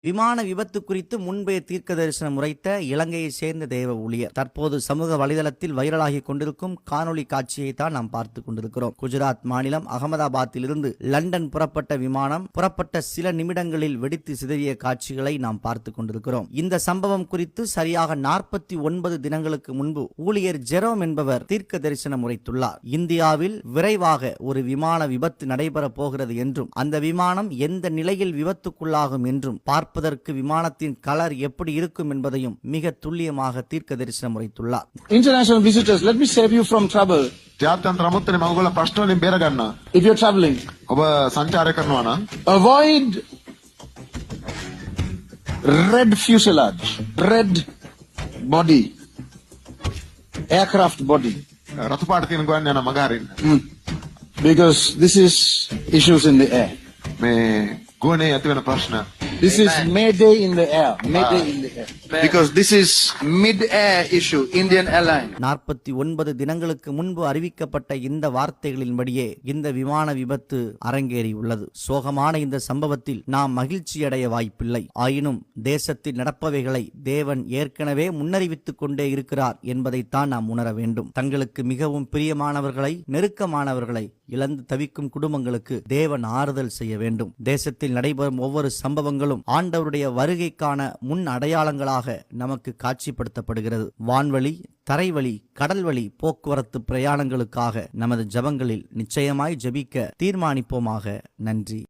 விமான விபத்து குறித்து முன்பே தீர்க்க தரிசனம் உரைத்த இலங்கையை சேர்ந்த தேவ ஊழியர் தற்போது சமூக வலைதளத்தில் வைரலாகி கொண்டிருக்கும் காணொலி காட்சியை தான் நாம் பார்த்து கொண்டிருக்கிறோம். குஜராத் மாநிலம் அகமதாபாத்தில் இருந்து லண்டன் புறப்பட்ட விமானம் புறப்பட்ட சில நிமிடங்களில் வெடித்து சிதறிய காட்சிகளை நாம் பார்த்து கொண்டிருக்கிறோம். இந்த சம்பவம் குறித்து சரியாக 49 தினங்களுக்கு முன்பு ஊழியர் ஜெரோம் என்பவர் தீர்க்க தரிசனம் உரைத்துள்ளார். இந்தியாவில் விரைவாக ஒரு விமான விபத்து நடைபெறப் போகிறது என்றும் அந்த விமானம் எந்த நிலையில் விபத்துக்குள்ளாகும் என்றும் பார்ப்பதற்கு விமானத்தின் கலர் எப்படி இருக்கும் என்பதையும் மிக துல்லியமாக தீர்க்க தரிசனம் உரைத்துள்ளார். International visitors, let me save you from trouble. ජාත්‍යන්තර අමුත්තනේ මම ඔයගොල්ලෝ ප්‍රශ්න වලින් බේර ගන්නවා. If you're traveling, ඔබ සංචාරය කරනවා නම් avoid red fuselage, red body, aircraft body. රතු පාට තියෙන ගුවන් යන මග හරින්න. Because this is issues in the air. මේ ගුවනේ ඇති වෙන ප්‍රශ්න. This is mayday in the air. Mayday in the air. Because this is mid-air issue, Indian airline. 49 தினங்களுக்கு முன்பு அறிவிக்கப்பட்ட இந்த வார்த்தைகளின்படியே இந்த விமான விபத்து அரங்கேறியுள்ளது. சோகமான இந்த சம்பவத்தில் நாம் மகிழ்ச்சியடைய வாய்ப்பில்லை. ஆயினும் தேசத்தில் நடப்பவைகளை தேவன் ஏற்கனவே முன்னறிவித்துக் கொண்டே இருக்கிறார் என்பதைத்தான் நாம் உணர வேண்டும். தங்களுக்கு மிகவும் பிரியமானவர்களை, நெருக்கமானவர்களை இழந்து தவிக்கும் குடும்பங்களுக்கு தேவன் ஆறுதல் செய்ய வேண்டும். தேசத்தில் நடைபெறும் ஒவ்வொரு சம்பவங்களும் ஆண்டவருடைய வருகைக்கான முன் அடையாளங்களாக நமக்கு காட்சிப்படுத்தப்படுகிறது. வான்வழி, தரைவழி, கடல்வழி போக்குவரத்து பிரயாணங்களுக்காக நமது ஜெபங்களில் நிச்சயமாய் ஜெபிக்க தீர்மானிப்போமாக. நன்றி.